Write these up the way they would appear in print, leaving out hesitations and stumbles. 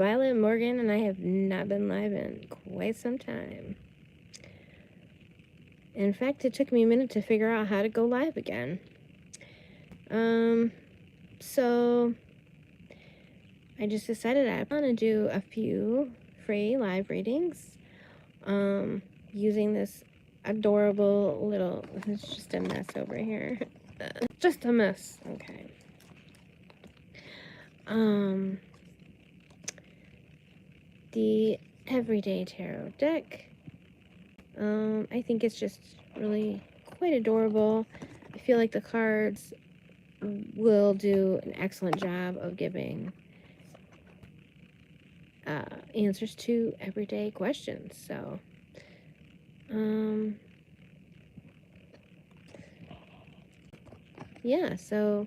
Violet Morgan, and I have not been live in quite some time. In fact, it took me a minute to figure out how to go live again. So I just decided I want to do a few free live readings, using this adorable little, it's just a mess over here. Just a mess. Okay. The Everyday Tarot deck. I think it's just really quite adorable. I feel like the cards will do an excellent job of giving answers to everyday questions. So, yeah, so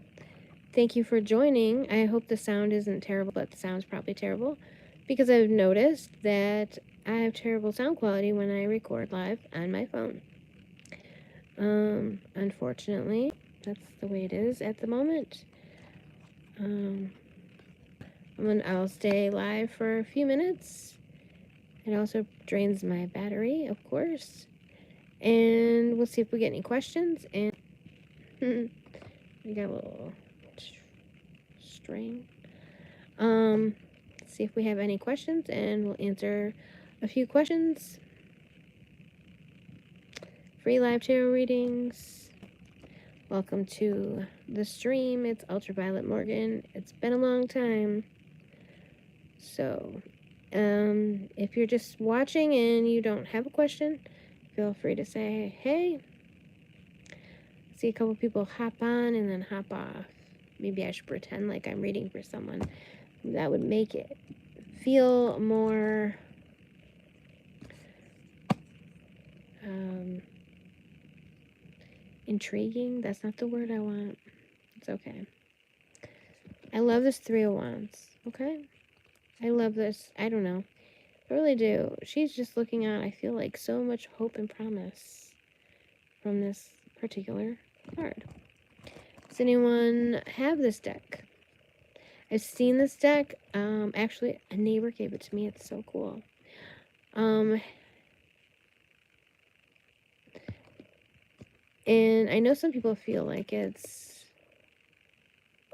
thank you for joining. I hope the sound isn't terrible, but the sound's probably terrible because I've noticed that I have terrible sound quality when I record live on my phone. Unfortunately, that's the way it is at the moment. I'll stay live for a few minutes. It also drains my battery, of course. And we'll see if we get any questions. And we got a little string. See if we have any questions, and we'll answer a few questions. Free live tarot readings. Welcome to the stream. It's Ultraviolet Morgan. It's been a long time. So, if you're just watching and you don't have a question, feel free to say, hey. See a couple people hop on and then hop off. Maybe I should pretend like I'm reading for someone. That would make it feel more intriguing. That's not the word I want. It's okay. I love this Three of Wands, okay? I love this. I don't know. I really do. She's just looking out, I feel like, so much hope and promise from this particular card. Does anyone have this deck? I've seen this deck. Actually, a neighbor gave it to me. It's so cool. And I know some people feel like it's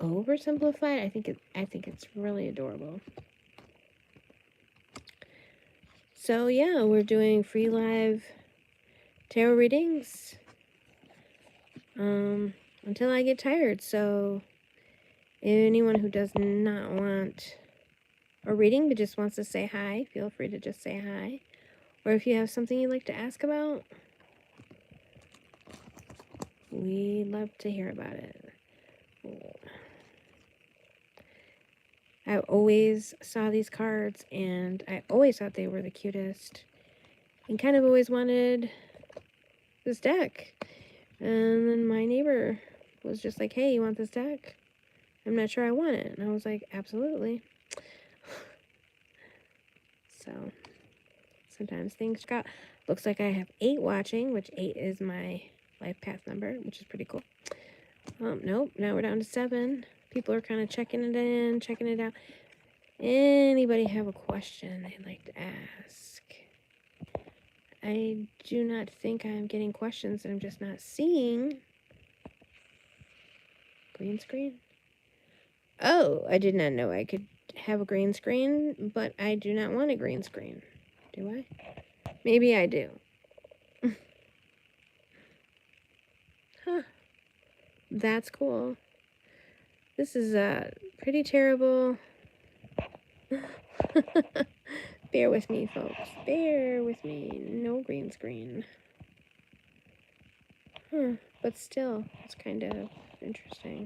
oversimplified. I think it's really adorable. So yeah, we're doing free live tarot readings until I get tired. So anyone who does not want a reading but just wants to say hi, feel free to just say hi. Or if you have something you'd like to ask about, we'd love to hear about it. I always saw these cards and I always thought they were the cutest and kind of always wanted this deck. And then my neighbor was just like, hey, you want this deck? I'm not sure I want it. And I was like, absolutely. So sometimes things got, looks like I have 8 watching, which 8 is my life path number, which is pretty cool. Nope, now we're down to 7. People are kind of checking it in, checking it out. Anybody have a question they'd like to ask? I do not think I'm getting questions that I'm just not seeing. Green screen? Oh, I did not know I could have a green screen, but I do not want a green screen. Do I? Maybe I do. Huh. That's cool. This is pretty terrible. Bear with me, folks. Bear with me. No green screen. Huh. But still, it's kind of interesting.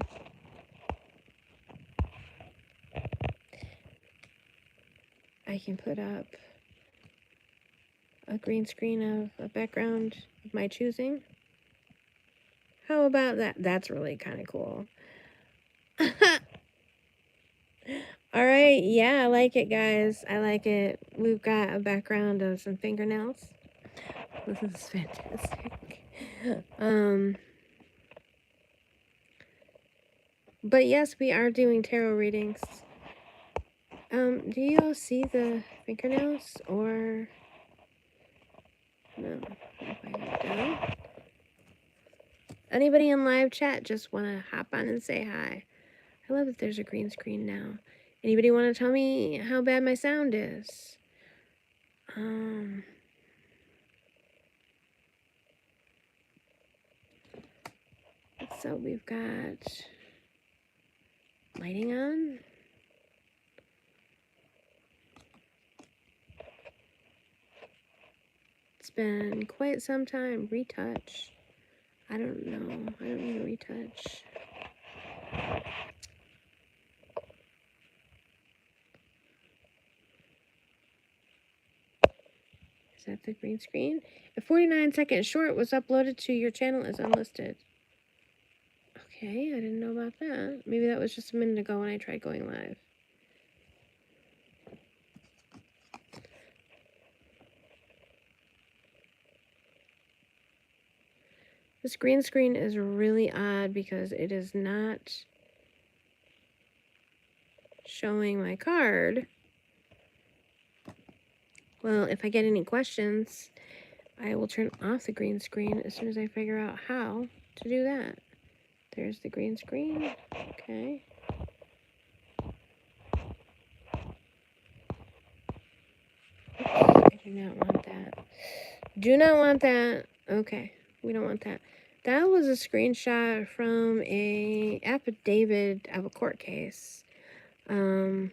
I can put up a green screen of a background of my choosing. How about that? That's really kind of cool. All right, yeah, I like it, guys. I like it. We've got a background of some fingernails. This is fantastic. But yes, we are doing tarot readings. Do you all see the fingernails or no? If I go down. Anybody in live chat just want to hop on and say hi? I love that there's a green screen now. Anybody want to tell me how bad my sound is? So we've got lighting on. It's been quite some time. Retouch. I don't know. I don't need a retouch. Is that the green screen? A 49-second short was uploaded to your channel as unlisted. Okay, I didn't know about that. Maybe that was just a minute ago when I tried going live. This green screen is really odd because it is not showing my card. Well, if I get any questions, I will turn off the green screen as soon as I figure out how to do that. There's the green screen. Okay. Oops, I do not want that. Do not want that. Okay, we don't want that. That was a screenshot from a affidavit of a court case. That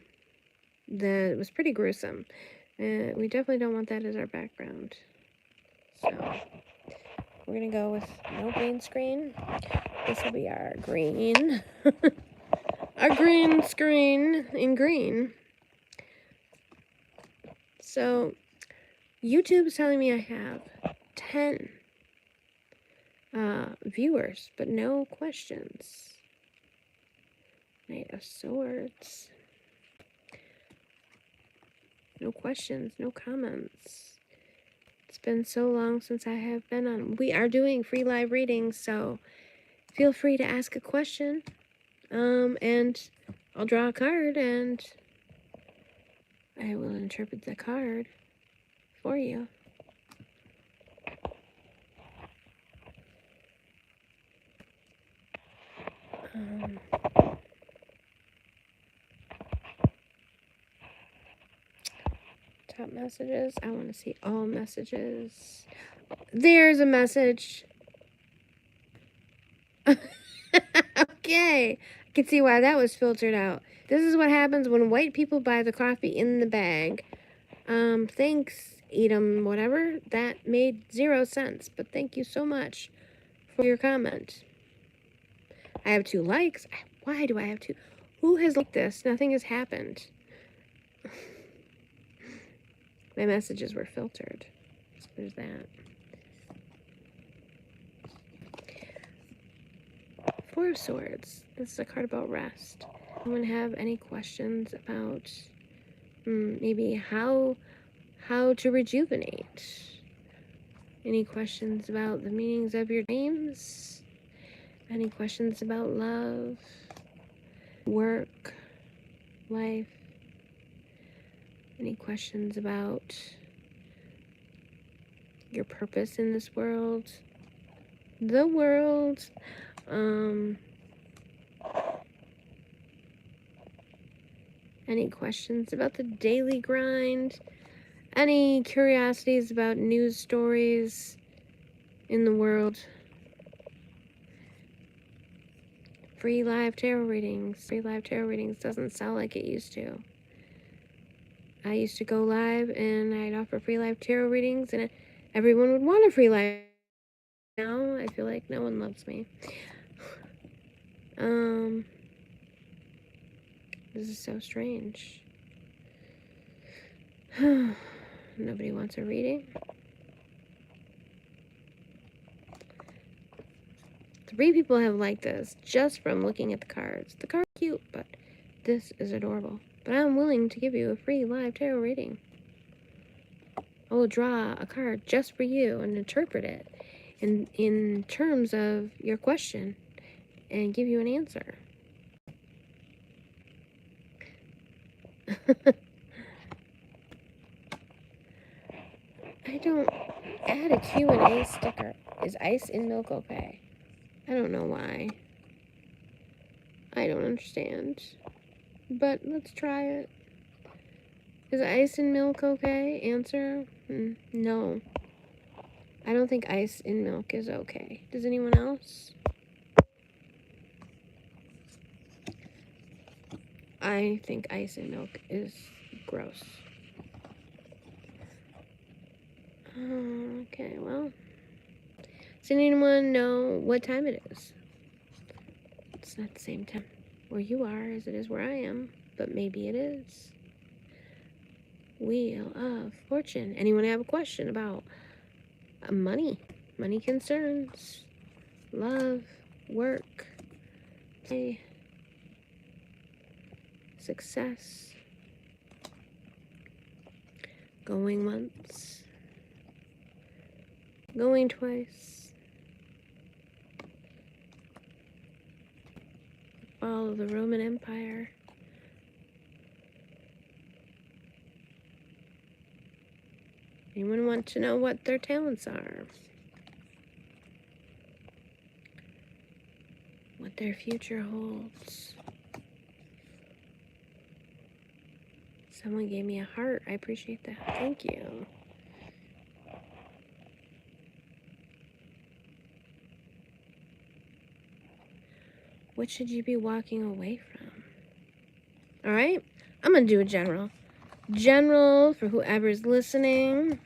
was pretty gruesome. We definitely don't want that as our background. So we're gonna go with no green screen. This will be our green. Our green screen in green. So YouTube is telling me I have 10 viewers, but no questions. Knight of Swords. No questions, no comments. It's been so long since I have been on. We are doing free live readings, so feel free to ask a question. And I'll draw a card and I will interpret the card for you. Top messages. I want to see all messages. There's a message. Okay. I can see why that was filtered out. This is what happens when white people buy the coffee in the bag. Thanks, Edom, whatever. That made 0 sense, but thank you so much for your comment. I have 2 likes. Why do I have 2? Who has liked this? Nothing has happened. My messages were filtered. So there's that. 4 of Swords. This is a card about rest. Anyone have any questions about maybe how to rejuvenate? Any questions about the meanings of your dreams? Any questions about love, work, life? Any questions about your purpose in this world? The world? Any questions about the daily grind? Any curiosities about news stories in the world? Free live tarot readings. Free live tarot readings doesn't sound like it used to. I used to go live and I'd offer free live tarot readings and everyone would want a free live. Now I feel like no one loves me. This is so strange. Nobody wants a reading. 3 people have liked this just from looking at the cards. The card's cute, but this is adorable. But I'm willing to give you a free live tarot reading. I will draw a card just for you and interpret it in terms of your question and give you an answer. I don't add a Q&A sticker. Is ice in milk okay? I don't know why. I don't understand. But let's try it. Is ice in milk okay? Answer, no. I don't think ice in milk is okay. Does anyone else? I think ice in milk is gross. Okay, well. Does anyone know what time it is? It's not the same time where you are as it is where I am, but maybe it is. Wheel of Fortune. Anyone have a question about money? Money concerns, love, work, play, success, going once, going twice, fall of the Roman Empire. Anyone want to know what their talents are? What their future holds? Someone gave me a heart. I appreciate that. Thank you. What should you be walking away from? All right, I'm gonna do a general. General for whoever's listening.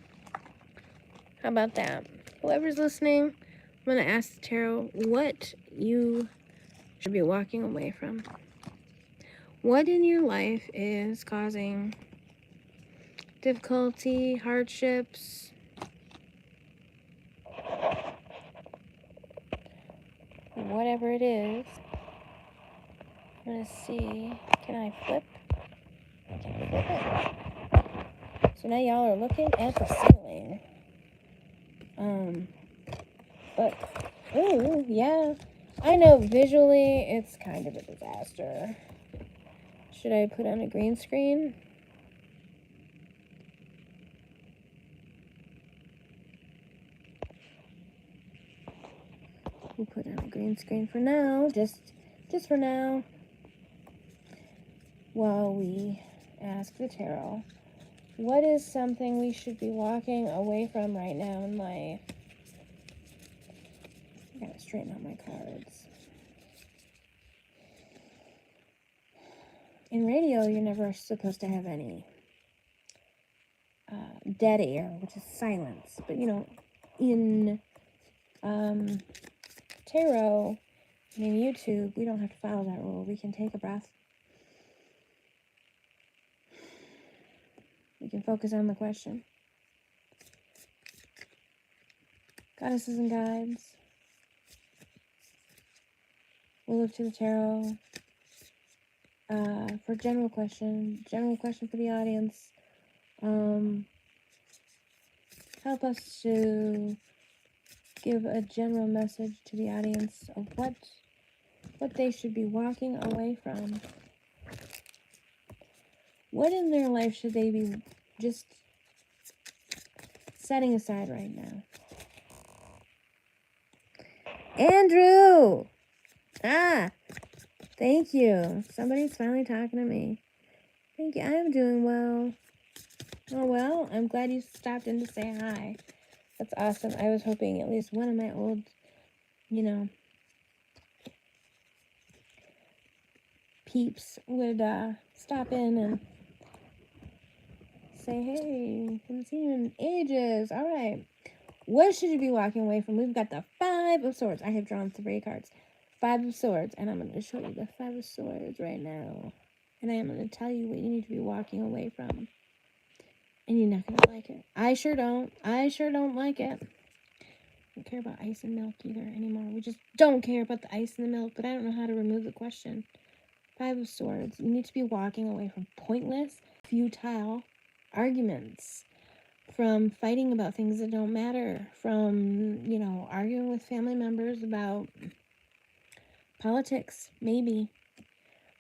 How about that? Whoever's listening, I'm gonna ask the tarot what you should be walking away from. What in your life is causing difficulty, hardships? Whatever it is. I'm gonna see. Can I flip? I can flip it. So now y'all are looking at the ceiling. But, ooh, yeah. I know visually it's kind of a disaster. Should I put on a green screen? We'll put on a green screen for now, just for now, while we ask the tarot. What is something we should be walking away from right now in life? I gotta straighten out my cards. In radio, you're never supposed to have any dead air, which is silence. But, you know, in tarot and in YouTube, we don't have to follow that rule. We can take a breath. We can focus on the question. Goddesses and guides. We'll look to the tarot for general question for the audience. Help us to give a general message to the audience of what they should be walking away from. What in their life should they be just setting aside right now? Andrew! Thank you. Somebody's finally talking to me. Thank you. I am doing well. Oh, well, I'm glad you stopped in to say hi. That's awesome. I was hoping at least one of my old, peeps would stop in and say, hey, haven't seen you in ages. All right. What should you be walking away from? We've got the Five of Swords. I have drawn 3 cards. 5 of Swords. And I'm going to show you the 5 of Swords right now. And I am going to tell you what you need to be walking away from. And you're not going to like it. I sure don't. I sure don't like it. I don't care about ice and milk either anymore. We just don't care about the ice and the milk. But I don't know how to remove the question. 5 of Swords. You need to be walking away from pointless, futile arguments. From fighting about things that don't matter. From, arguing with family members about politics. Maybe.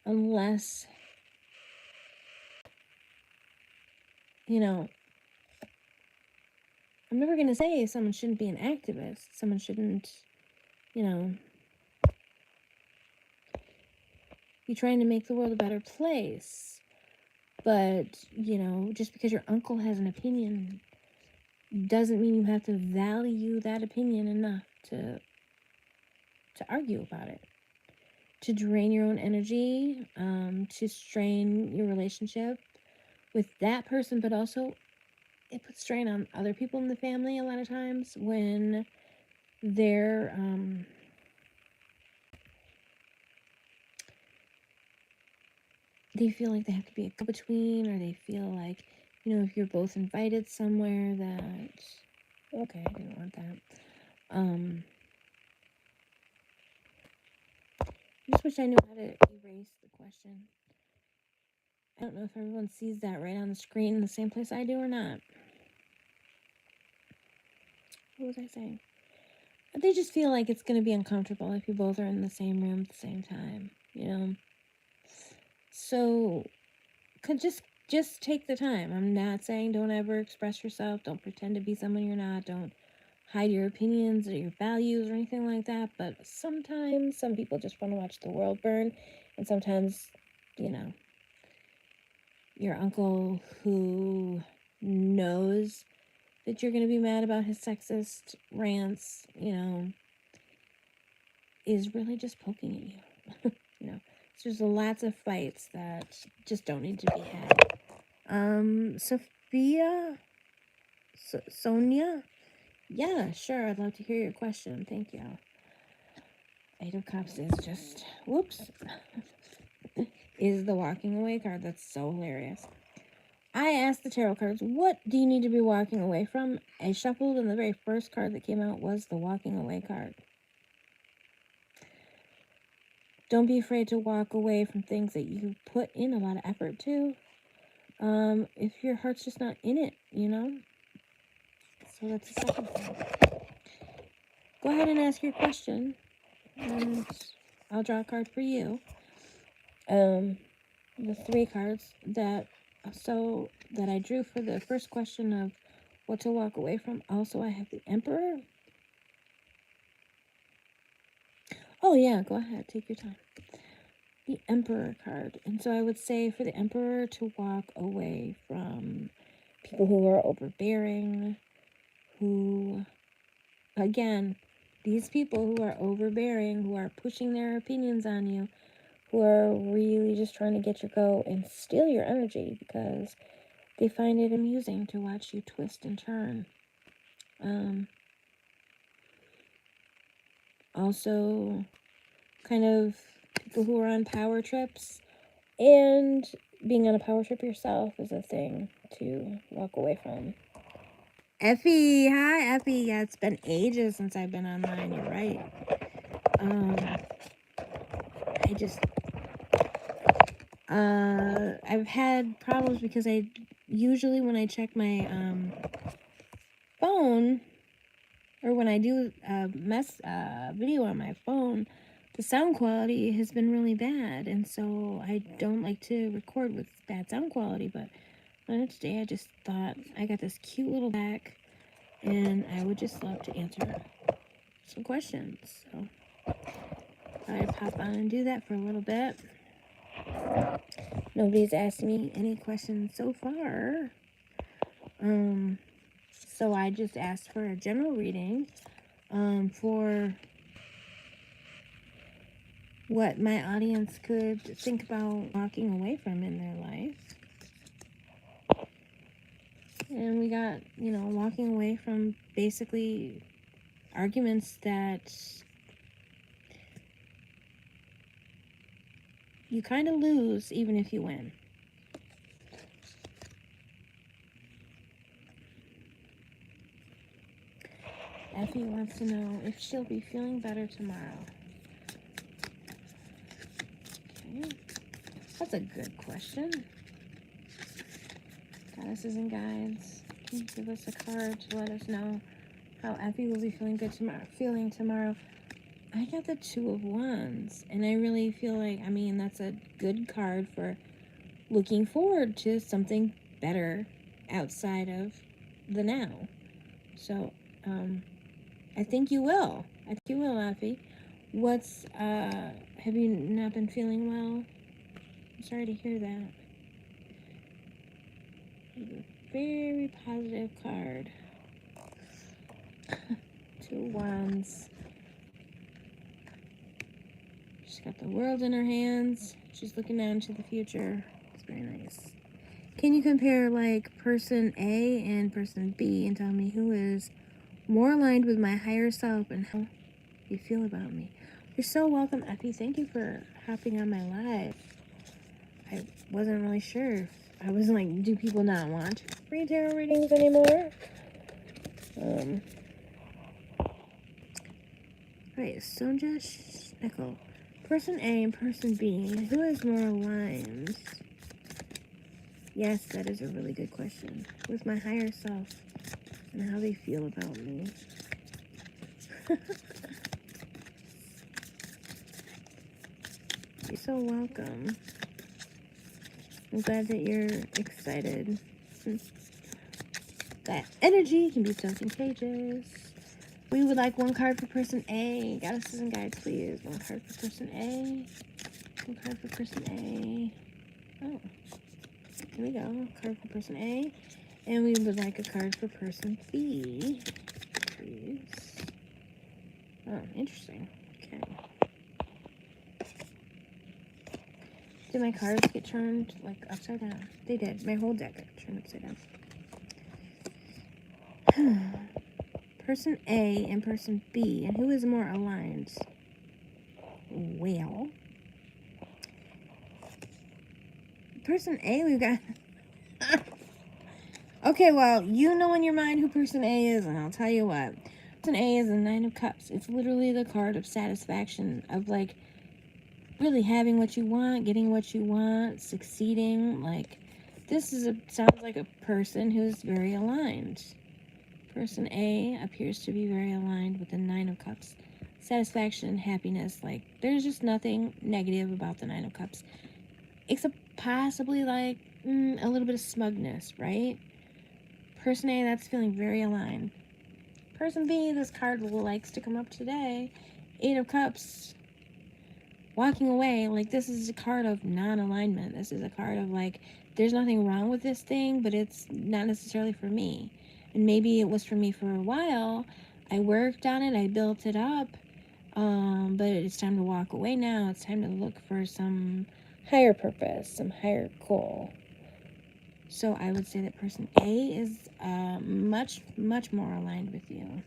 Unless you know, I'm never going to say someone shouldn't be an activist. Someone shouldn't, you know, be trying to make the world a better place. But, you know, just because your uncle has an opinion doesn't mean you have to value that opinion enough to argue about it, to drain your own energy, to strain your relationship with that person, but also it puts strain on other people in the family a lot of times when they're they feel like they have to be a go-between, or they feel like, you know, if you're both invited somewhere that, okay, I didn't want that. I just wish I knew how to erase the question. I don't know if everyone sees that right on the screen in the same place I do or not. What was I saying? They just feel like it's going to be uncomfortable if you both are in the same room at the same time, you know? So, could just take the time. I'm not saying don't ever express yourself. Don't pretend to be someone you're not. Don't hide your opinions or your values or anything like that. But sometimes some people just want to watch the world burn. And sometimes, you know, your uncle who knows that you're going to be mad about his sexist rants, you know, is really just poking at you. You know, there's lots of fights that just don't need to be had. Sophia? Sonia? Yeah, sure, I'd love to hear your question. Thank you. Eight of Cups is just, whoops, is the walking away card. That's so hilarious. I asked the tarot cards, what do you need to be walking away from? I shuffled, and the very first card that came out was the walking away card. Don't be afraid to walk away from things that you put in a lot of effort to. If your heart's just not in it, you know? So that's the second thing. Go ahead and ask your question, and I'll draw a card for you. The three cards that I drew for the first question of what to walk away from. Also, I have the Emperor. Oh yeah, go ahead, take your time. The Emperor card. And so I would say for the Emperor to walk away from people who are overbearing, who, again, these people who are overbearing, who are pushing their opinions on you, who are really just trying to get your go and steal your energy because they find it amusing to watch you twist and turn. Also, kind of people who are on power trips, and being on a power trip yourself is a thing to walk away from. Effie, hi Effie. Yeah, it's been ages since I've been online. You're right. I've had problems because I usually when I check my phone, or when I do video on my phone, the sound quality has been really bad, and so I don't like to record with bad sound quality. But today I just thought I got this cute little back, and I would just love to answer some questions. So I pop on and do that for a little bit. Nobody's asked me any questions so far. So I just asked for a general reading for what my audience could think about walking away from in their life. And we got, you know, walking away from basically arguments that you kind of lose even if you win. Effie wants to know if she'll be feeling better tomorrow. Okay, that's a good question. Goddesses and guides, can you give us a card to let us know how Effie will be feeling tomorrow? I got the Two of Wands, and I really feel like, I mean, that's a good card for looking forward to something better outside of the now. So, I think you will. I think you will, Afi. Have you not been feeling well? I'm sorry to hear that. Very positive card. 2 wands. She's got the world in her hands. She's looking out into the future. It's very nice. Can you compare like person A and person B and tell me who is more aligned with my higher self and how you feel about me? You're so welcome, Effie. Thank you for hopping on my live. I wasn't really sure. I was like, do people not want free tarot readings anymore? Right, Sonja Schnickel. Person A and person B, who is more aligned? Yes, that is a really good question. With my higher self and how they feel about me. You're so welcome. I'm glad that you're excited. That energy can be so contagious. We would like 1 card for person A. Goddesses and guides, please. 1 card for person A. 1 card for person A. Oh. Here we go. Card for person A. And we would like a card for person B. Please. Oh, interesting. Okay. Did my cards get turned like upside down? They did. My whole deck got turned upside down. Person A and person B. And who is more aligned? Well, person A, we've got... Okay, well, you know in your mind who person A is, and I'll tell you what. Person A is the 9 of Cups. It's literally the card of satisfaction, of like really having what you want, getting what you want, succeeding. Like, this sounds like a person who's very aligned. Person A appears to be very aligned with the 9 of Cups. Satisfaction, happiness, like, there's just nothing negative about the 9 of Cups. Except possibly, like, a little bit of smugness, right? Person A, that's feeling very aligned. Person B, this card likes to come up today. 8 of Cups. Walking away, like, this is a card of non-alignment. This is a card of, like, there's nothing wrong with this thing, but it's not necessarily for me. And maybe it was for me for a while. I worked on it. I built it up. But it's time to walk away now. It's time to look for some higher purpose, some higher goal. So I would say that person A is much, much more aligned with you.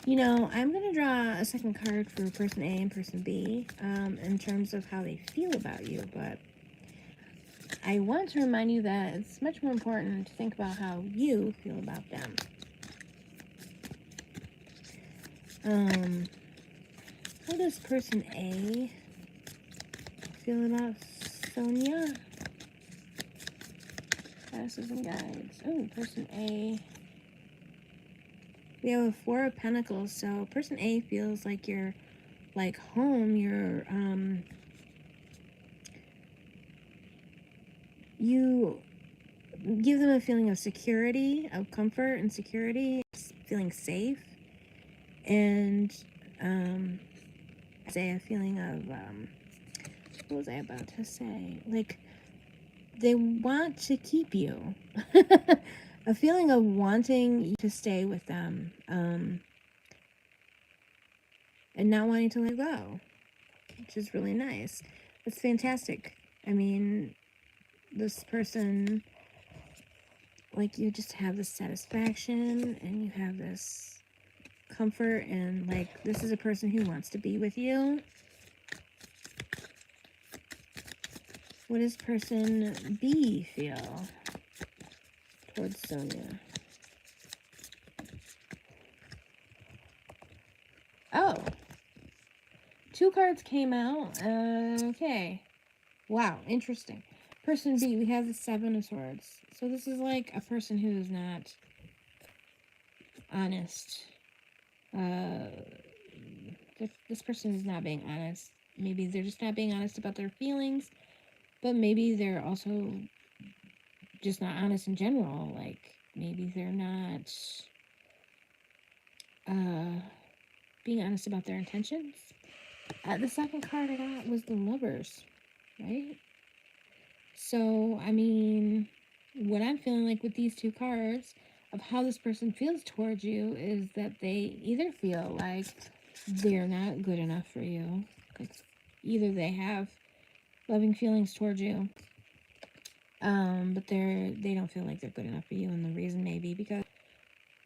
You know, I'm going to draw a second card for person A and person B in terms of how they feel about you, but I want to remind you that it's much more important to think about how you feel about them. How does person A feel about Sonia? Goddesses and guides. Oh, person A. We have a 4 of Pentacles, so person A feels like you're like home, you're you give them a feeling of security, of comfort and security, feeling safe, and say a feeling of what was I about to say? Like, they want to keep you. A feeling of wanting to stay with them, and not wanting to let go, which is really nice. It's fantastic. I mean, this person, like, you just have this satisfaction and you have this comfort, and like, this is a person who wants to be with you. What does person B feel towards Sonia? Oh, 2 cards came out. Okay. Wow, interesting. Person B, we have the 7 of Swords. So this is like a person who is not honest. This person is not being honest. maybe they're just not being honest about their feelings, but maybe they're also just not honest in general. Like, maybe they're not being honest about their intentions. The second card I got was the Lovers, right? So, I mean, what I'm feeling like with these two cards of how this person feels towards you is that they either feel like they're not good enough for you, like either they have loving feelings towards you, but they don't feel like they're good enough for you, and the reason may be because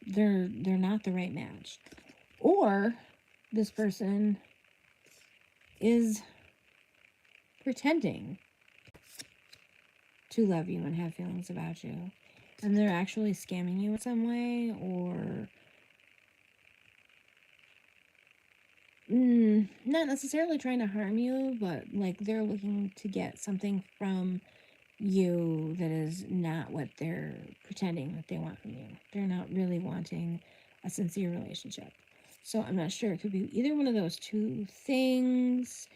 they're not the right match, or this person is pretending to love you and have feelings about you, and they're actually scamming you in some way, or not necessarily trying to harm you, but like they're looking to get something from you that is not what they're pretending that they want from you. They're not really wanting a sincere relationship. So I'm not sure. It could be either one of those two things.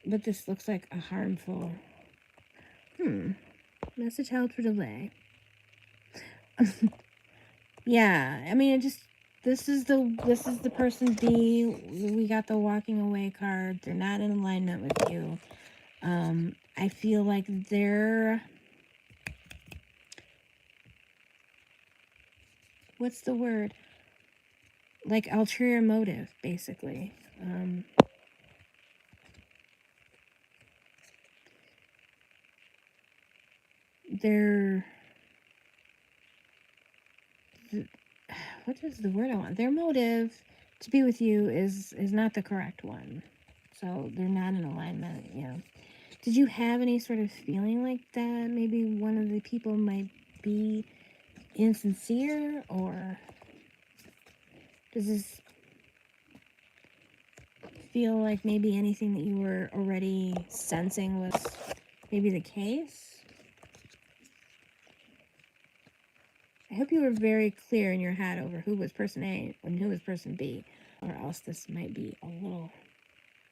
But this looks like a harmful. Message held for delay. Yeah, I mean, it just this is the person B. We got the walking away card. They're not in alignment with you. I feel like they're, what's the word? Like ulterior motive, basically. They're, what is the word I want? Their motive to be with you is not the correct one. So they're not in alignment, yeah. Did you have any sort of feeling like that? Maybe one of the people might be insincere, or does this feel like maybe anything that you were already sensing was maybe the case? I hope you were very clear in your head over who was person A and who was person B, or else this might be a little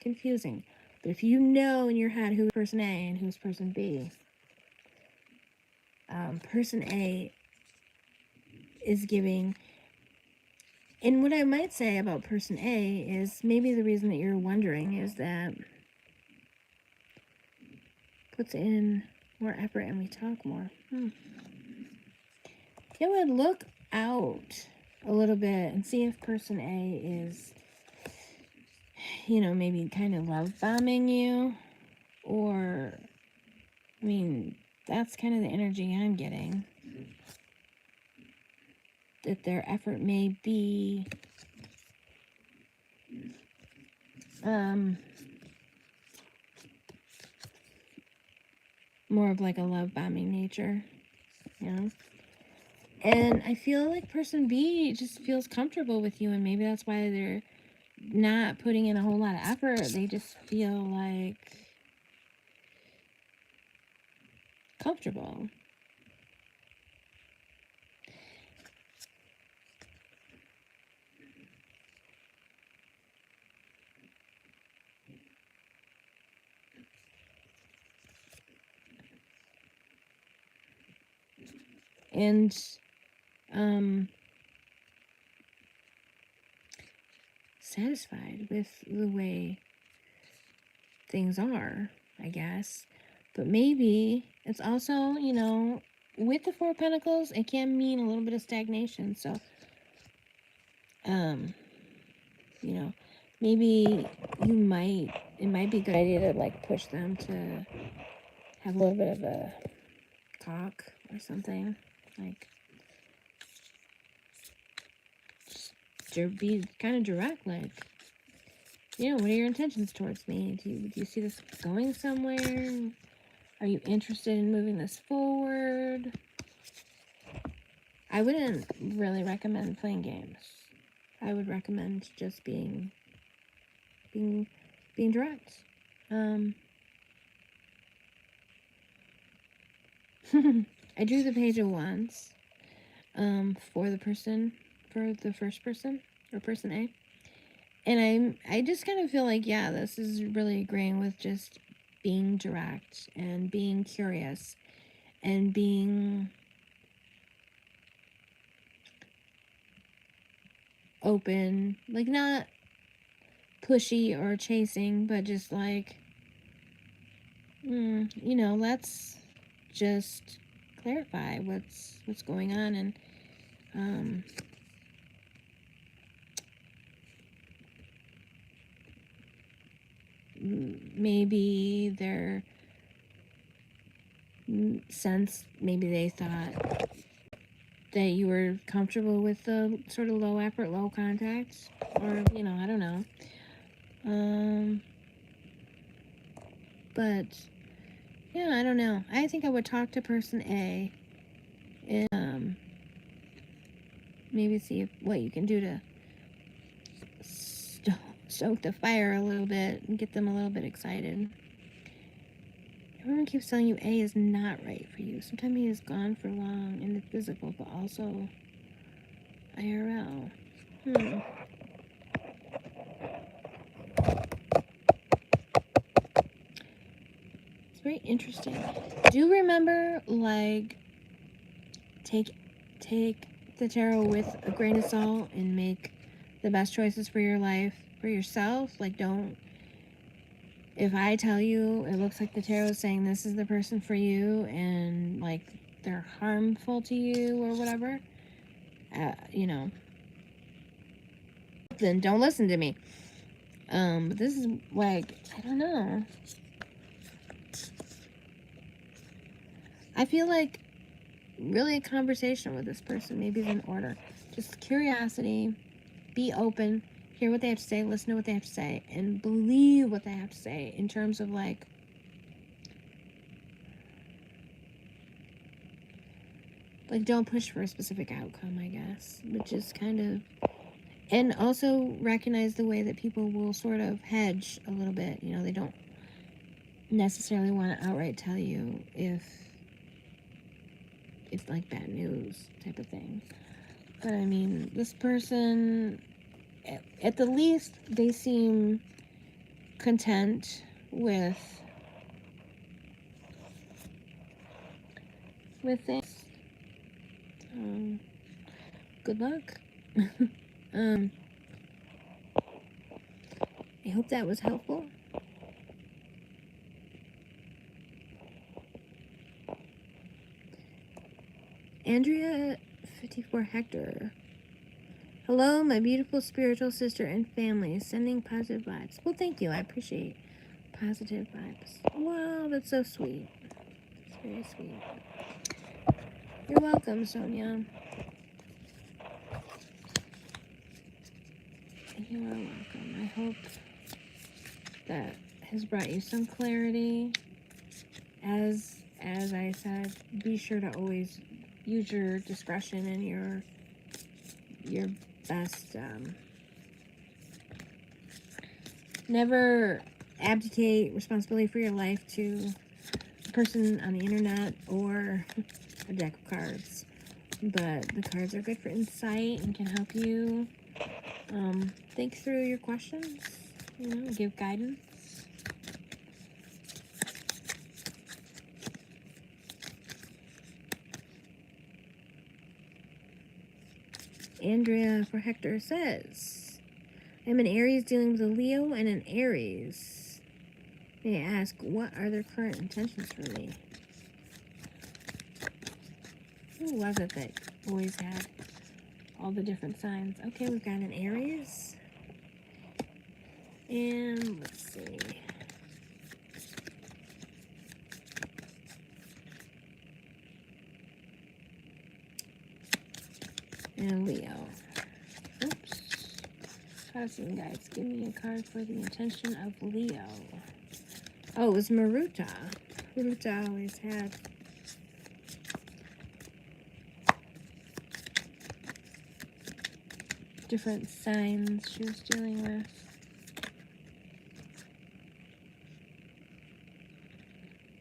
confusing. But if you know in your head who was person A and who's person B, person A is giving. And what I might say about person A is maybe the reason that you're wondering is that puts in more effort and we talk more. It would look out a little bit and see if person A is, maybe kind of love bombing you, or, I mean, that's kind of the energy I'm getting. That their effort may be more of like a love bombing nature, And I feel like person B just feels comfortable with you, and maybe that's why they're not putting in a whole lot of effort. They just feel like comfortable. And satisfied with the way things are, I guess. But maybe it's also, with the Four of Pentacles, it can mean a little bit of stagnation. So, maybe it might be a good idea to like push them to have a little bit of a talk or something. Like, just be kind of direct, like, what are your intentions towards me? Do you see this going somewhere? Are you interested in moving this forward? I wouldn't really recommend playing games. I would recommend just being direct. I drew the Page of Wands for the person for the first person, or person A. And I just kind of feel like, yeah, this is really agreeing with just being direct and being curious and being open, like not pushy or chasing, but just like, you know, let's just clarify what's going on. And maybe their sense, maybe they thought that you were comfortable with the sort of low effort, low contact, or, you know, I don't know. But yeah, I don't know. I think I would talk to person A and maybe see what you can do to stoke the fire a little bit and get them a little bit excited. Everyone keeps telling you A is not right for you. Sometimes he is gone for long in the physical, but also IRL. It's very interesting. Do you remember, like, take the tarot with a grain of salt and make the best choices for your life, for yourself? Like, don't, if I tell you it looks like the tarot is saying this is the person for you and like they're harmful to you or whatever, you know, then don't listen to me. But this is like, I don't know. I feel like really a conversation with this person maybe is in order. Just curiosity, be open, hear what they have to say, listen to what they have to say, and believe what they have to say in terms of like, don't push for a specific outcome, I guess, which is kind of, and also recognize the way that people will sort of hedge a little bit. You know, they don't necessarily want to outright tell you if it's like bad news type of thing. But I mean, this person, at the least, they seem content with things. Good luck. I hope that was helpful. Andrea 54 Hector. Hello, my beautiful spiritual sister and family. Sending positive vibes. Well, thank you. I appreciate positive vibes. Wow, that's so sweet. That's very sweet. You're welcome, Sonia. You are welcome. I hope that has brought you some clarity. As I said, be sure to always use your discretion and your best. Never abdicate responsibility for your life to a person on the internet or a deck of cards. But the cards are good for insight and can help you think through your questions, you know, give guidance. Andrea for Hector says, I'm an Aries dealing with a Leo and an Aries. May I ask, what are their current intentions for me? Who was it that always had all the different signs? Okay, we've got an Aries. And let's see. And Leo. Oops. Passing guides, give me a card for the intention of Leo. Oh, it was Maruta. Maruta always had different signs she was dealing with.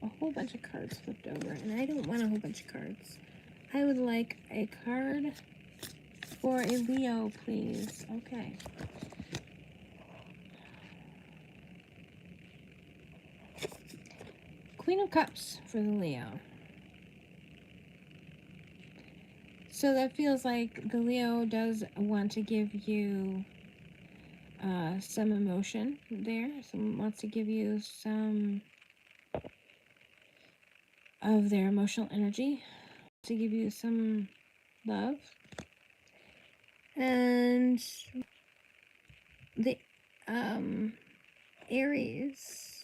A whole bunch of cards flipped over, and I don't want a whole bunch of cards. I would like a card for a Leo, please? Okay. Queen of Cups for the Leo. So that feels like the Leo does want to give you some emotion there. Wants to give you some of their emotional energy, to give you some love. And the Aries,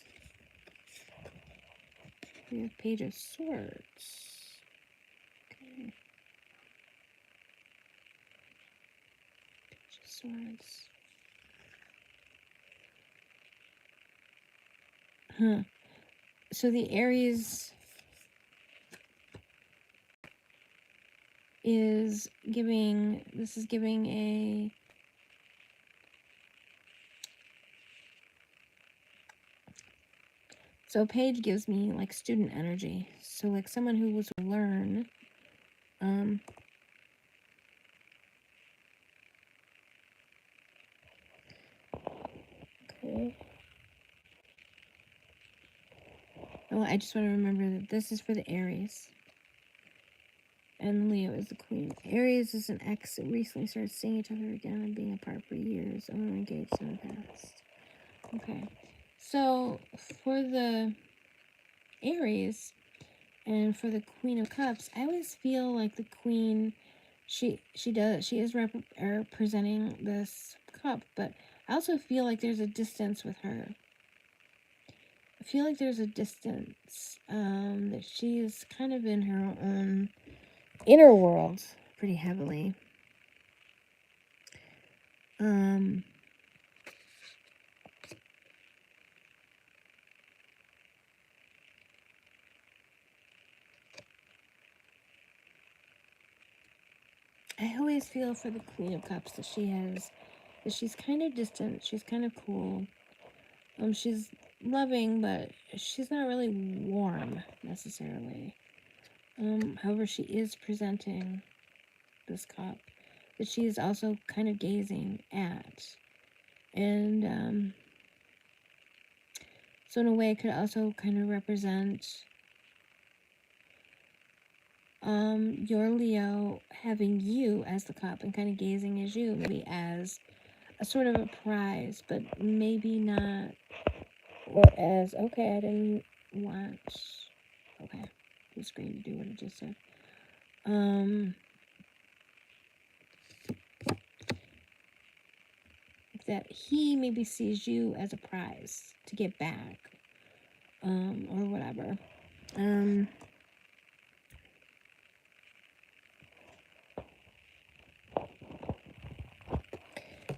we have Page of Swords. Okay. Page of Swords. Huh. So the Aries is giving, this is giving a so Page gives me like student energy. So like someone who was learn. Okay. Oh, I just want to remember that this is for the Aries. And Leo is the Queen. Aries is an ex that recently started seeing each other again and being apart for years. I'm engaged in the past. Okay. So for the Aries and for the Queen of Cups, I always feel like the Queen, she is representing this cup, but I also feel like there's a distance with her. I feel like there's a distance, that she's kind of in her own inner world pretty heavily. I always feel for the Queen of Cups that she's kind of distant, she's kind of cool. She's loving, but she's not really warm necessarily. However, she is presenting this cup that she is also kind of gazing at. And so in a way it could also kind of represent your Leo having you as the cup and kind of gazing as you, maybe as a sort of a prize, but maybe not, or as, okay, I didn't want, okay, the screen to do what it just said. That he maybe sees you as a prize to get back, or whatever.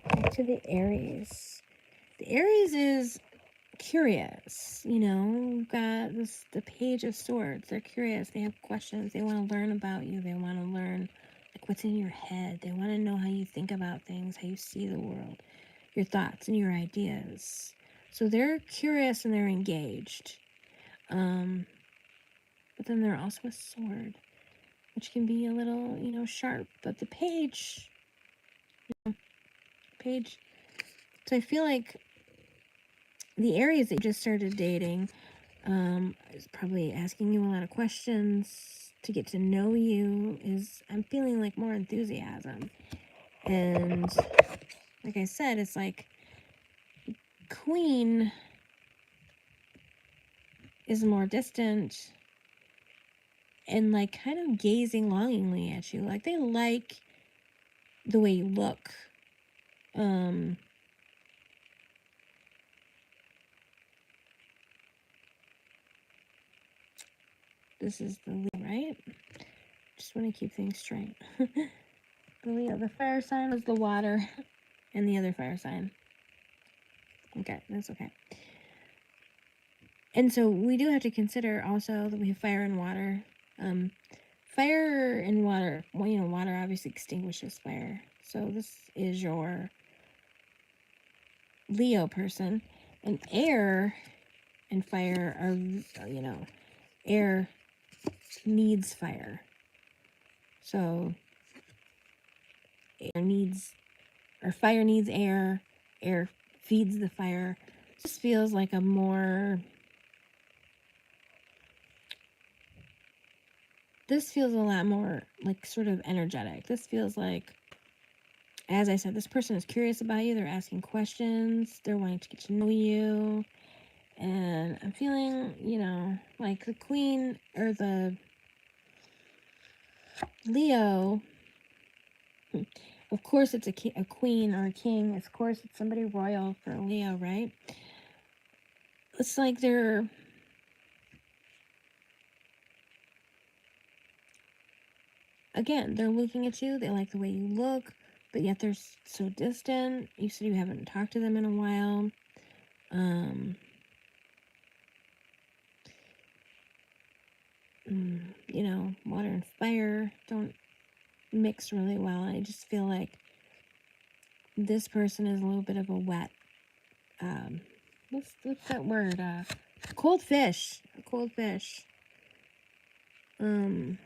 Back to the Aries. The Aries is curious, you know. We've got the Page of Swords. They're curious, they have questions, they want to learn about you, they want to learn like what's in your head, they want to know how you think about things, how you see the world, your thoughts and your ideas. So they're curious and they're engaged. But then they're also a sword, which can be a little, you know, sharp. But the Page, so I feel like the Aries that you just started dating is probably asking you a lot of questions to get to know you. I'm feeling like more enthusiasm. And like I said, it's like Queen is more distant and like kind of gazing longingly at you. Like they like the way you look. This is the Leo, right? Just want to keep things straight. The Leo, the fire sign was the water, and the other fire sign. Okay, that's okay. And so we do have to consider also that we have fire and water. Fire and water, well, you know, water obviously extinguishes fire. So this is your Leo person. And air and fire are, you know, air needs fire. So air needs, or fire needs air, air feeds the fire. This feels like a more, this feels a lot more like sort of energetic. This feels like, as I said, this person is curious about you. They're asking questions. They're wanting to get to know you. And I'm feeling, you know, like the Queen or the Leo. Of course, it's a queen or a king. Of course, it's somebody royal for a Leo, right? It's like they're looking at you. They like the way you look, but yet they're so distant. You said you haven't talked to them in a while. You know, water and fire don't mix really well. I just feel like this person is a little bit of a wet, what's that word? Cold fish. A cold fish. From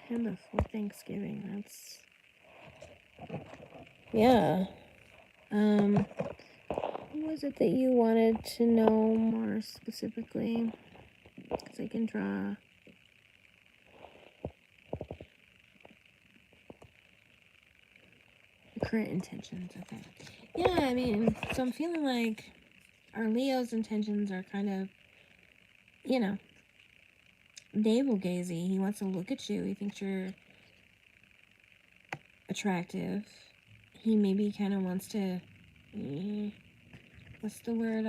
him before Thanksgiving. That's, yeah. What was it that you wanted to know more specifically? Because I can draw. Current intentions, okay. Yeah, I mean, so I'm feeling like our Leo's intentions are kind of, you know, navel-gazy. He wants to look at you. He thinks you're attractive. He maybe kind of wants to, what's the word,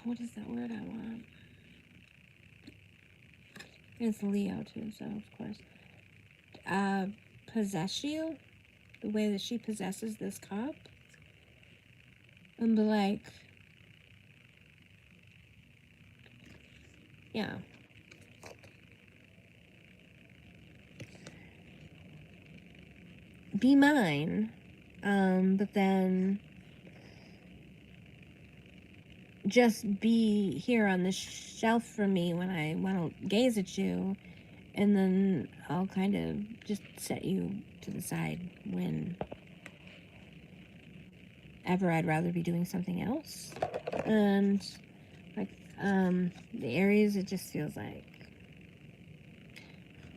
what is that word I want? It's Leo too, so of course. Possess you, the way that she possesses this cup, and be like, yeah. Be mine, but then just be here on this shelf for me when I want to gaze at you, and then I'll kind of just set you to the side when ever I'd rather be doing something else. And like the Aries, it just feels like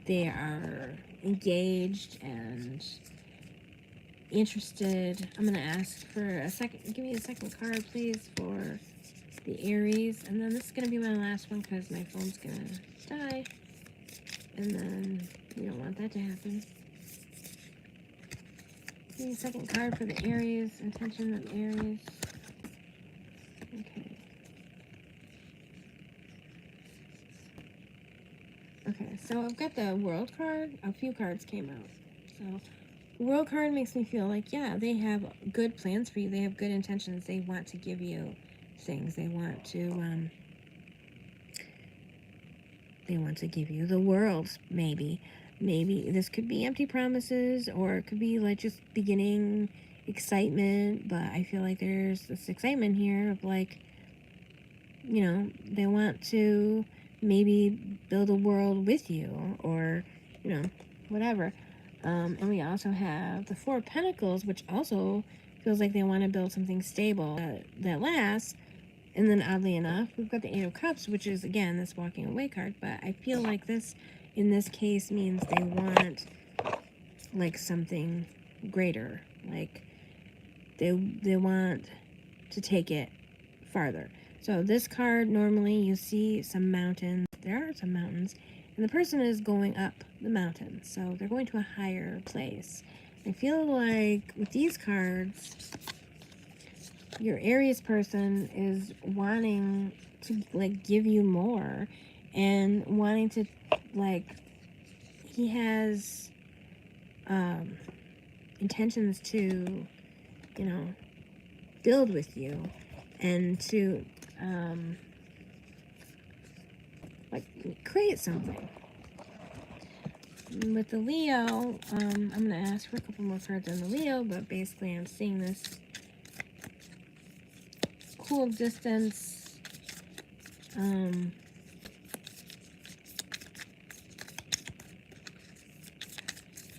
they are engaged and interested. I'm gonna ask for a second, give me a second card please for the Aries, and then this is gonna be my last one because my phone's gonna die, and then we don't want that to happen. Give me a second card for the Aries, intention of Aries. Okay. Okay, so I've got the World card. A few cards came out. So the World card makes me feel like, yeah, they have good plans for you. They have good intentions. They want to give you things. They want to give you the world, maybe. Maybe this could be empty promises, or it could be like just beginning excitement, but I feel like there's this excitement here of like, you know, they want to maybe build a world with you, or, you know, whatever. And we also have the Four of Pentacles, which also feels like they want to build something stable that lasts. And then oddly enough, we've got the Eight of Cups, which is, again, this walking away card. But I feel like this, in this case, means they want, like, something greater. Like, they want to take it farther. So this card, normally you see some mountains. There are some mountains. And the person is going up the mountain. So they're going to a higher place. I feel like with these cards, your Aries person is wanting to like give you more, and wanting to, like, he has intentions to, you know, build with you and to like create something. With the Leo, I'm gonna ask for a couple more cards on the Leo, but basically I'm seeing this cool distance,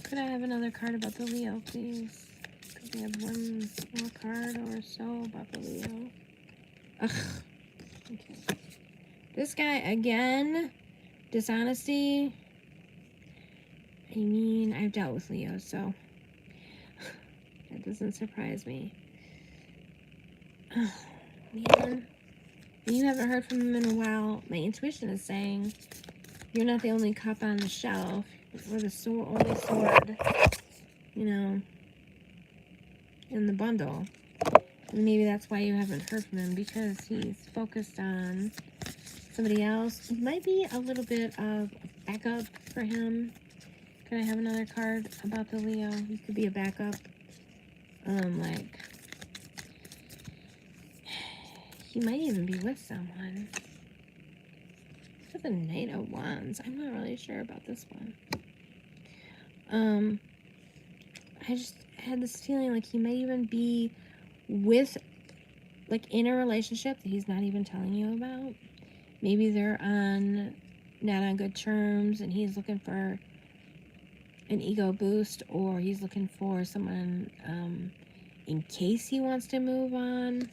Could I have another card about the Leo, please? Could we have one more card or so about the Leo? Ugh. Okay. This guy, again, dishonesty. I mean, I've dealt with Leo, so that doesn't surprise me. Oh, man. You haven't heard from him in a while. My intuition is saying you're not the only cup on the shelf or the only sword, you know, in the bundle. And maybe that's why you haven't heard from him, because he's focused on somebody else. It might be a little bit of backup for him. Can I have another card about the Leo? He could be a backup. Like, he might even be with someone. For the Knight of Wands, I'm not really sure about this one. I just had this feeling like he might even be with, like, in a relationship that he's not even telling you about. Maybe they're not on good terms, and he's looking for an ego boost, or he's looking for someone in case he wants to move on.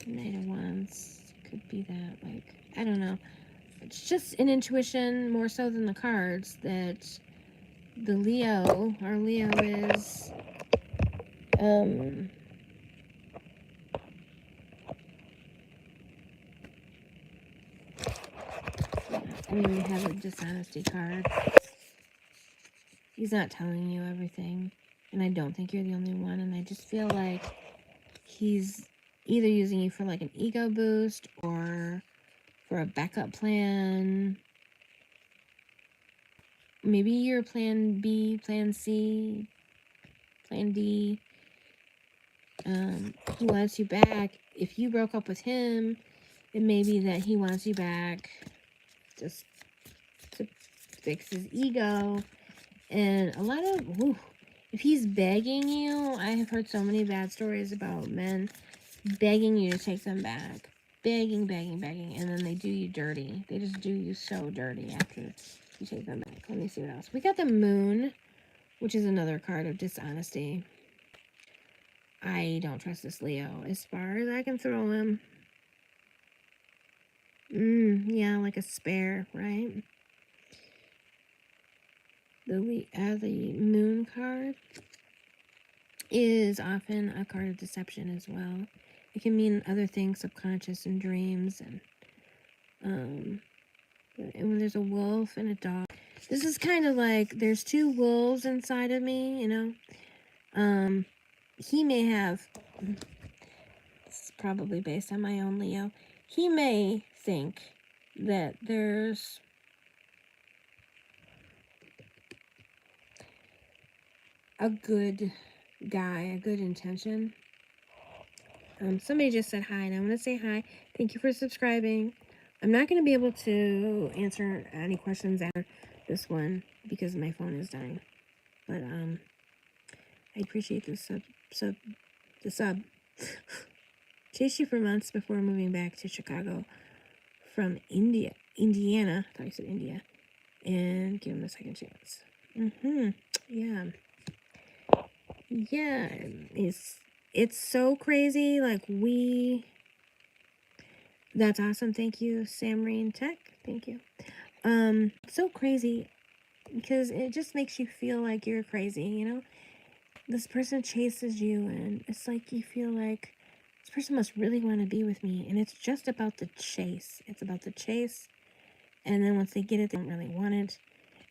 Knight of Wands could be that, like, I don't know. It's just an intuition more so than the cards that the Leo, our Leo is, I mean, we have a dishonesty card. He's not telling you everything, and I don't think you're the only one, and I just feel like he's either using you for, like, an ego boost or for a backup plan. Maybe your plan B, plan C, plan D. He wants you back. If you broke up with him, it may be that he wants you back just to fix his ego. And a lot of, if he's begging you, I have heard so many bad stories about men begging you to take them back. Begging, begging, begging. And then they do you dirty. They just do you so dirty after you take them back. Let me see what else. We got the Moon, which is another card of dishonesty. I don't trust this Leo as far as I can throw him. Yeah, like a spare, right? The Moon card is often a card of deception as well. It can mean other things, subconscious and dreams, and when there's a wolf and a dog. This is kind of like there's two wolves inside of me, you know. He may have, this is probably based on my own Leo, he may think that there's a good guy, a good intention. Somebody just said hi, and I want to say hi. Thank you for subscribing. I'm not going to be able to answer any questions after this one because my phone is dying. But I appreciate the sub. Chased you for months before moving back to Chicago from Indiana. I thought you said India. And give him a second chance. Yeah. Yeah. It's so crazy. Like, that's awesome. Thank you, Samrine Tech. Thank you. It's so crazy because it just makes you feel like you're crazy, you know? This person chases you, and it's like you feel like this person must really want to be with me, and it's just about the chase. It's about the chase, and then once they get it, they don't really want it.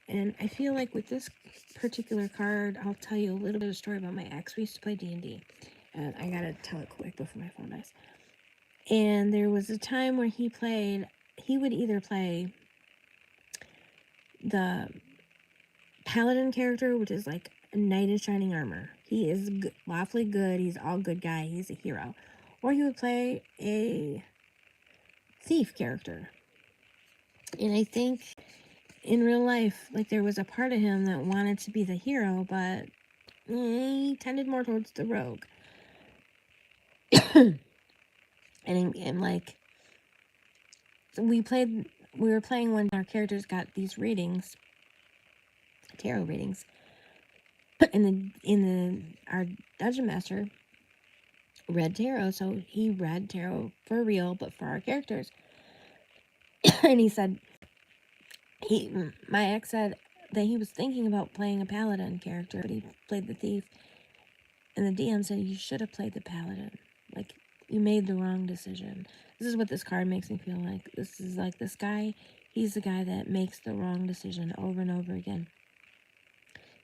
And I feel like with this particular card, I'll tell you a little bit of a story about my ex. We used to play D&D, and I gotta tell it quick before my phone dies. And there was a time where he would either play the paladin character, which is like a knight in shining armor. He is lawfully good. He's all good guy. He's a hero. Or he would play a thief character. And I think in real life, like, there was a part of him that wanted to be the hero, but he tended more towards the rogue. and like, we were playing when our characters got these readings, tarot readings. Our dungeon master read tarot, so he read tarot for real, but for our characters. And he said, my ex said that he was thinking about playing a paladin character, but he played the thief. And the DM said, you should have played the paladin. Like, you made the wrong decision. This is what this card makes me feel like. This is like this guy, he's the guy that makes the wrong decision over and over again.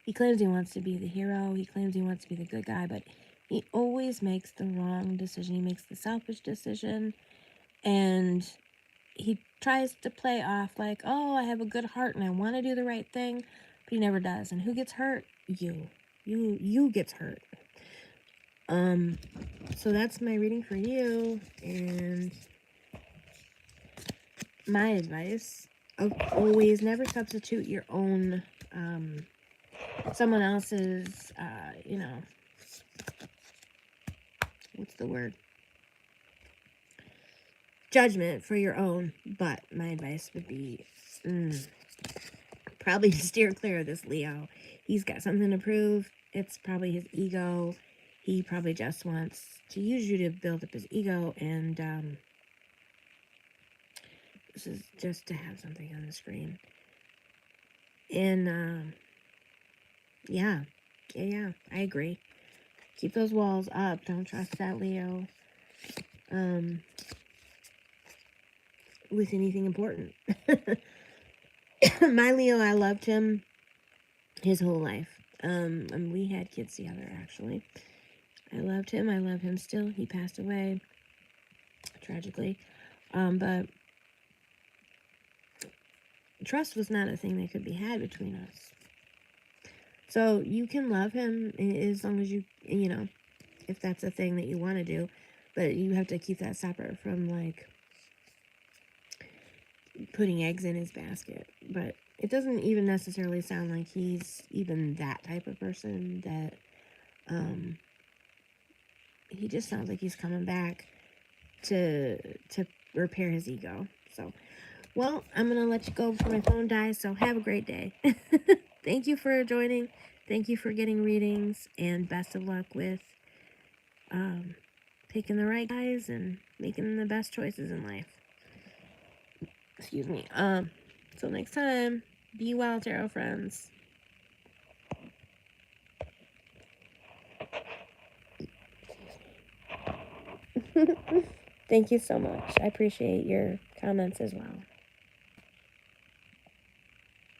He claims he wants to be the hero. He claims he wants to be the good guy, but he always makes the wrong decision. He makes the selfish decision, and he tries to play off like, oh, I have a good heart and I want to do the right thing, but he never does. And who gets hurt? You gets hurt. So that's my reading for you, and my advice of always never substitute your own, someone else's, what's the word? Judgment for your own. But my advice would be, probably steer clear of this Leo. He's got something to prove. It's probably his ego. He probably just wants to use you to build up his ego, and this is just to have something on the screen. And yeah, I agree. Keep those walls up. Don't trust that Leo with anything important. My Leo, I loved him his whole life. And we had kids together, actually. I loved him. I love him still. He passed away tragically. But trust was not a thing that could be had between us. So you can love him as long as you know, if that's a thing that you want to do. But you have to keep that separate from, like, putting eggs in his basket. But it doesn't even necessarily sound like he's even that type of person. That he just sounds like he's coming back to repair his ego. So, well, I'm gonna let you go before my phone dies. So have a great day. Thank you for joining. Thank you for getting readings, and best of luck with picking the right guys and making the best choices in life. Excuse me. Till next time, be well, tarot friends. Thank you so much. I appreciate your comments as well.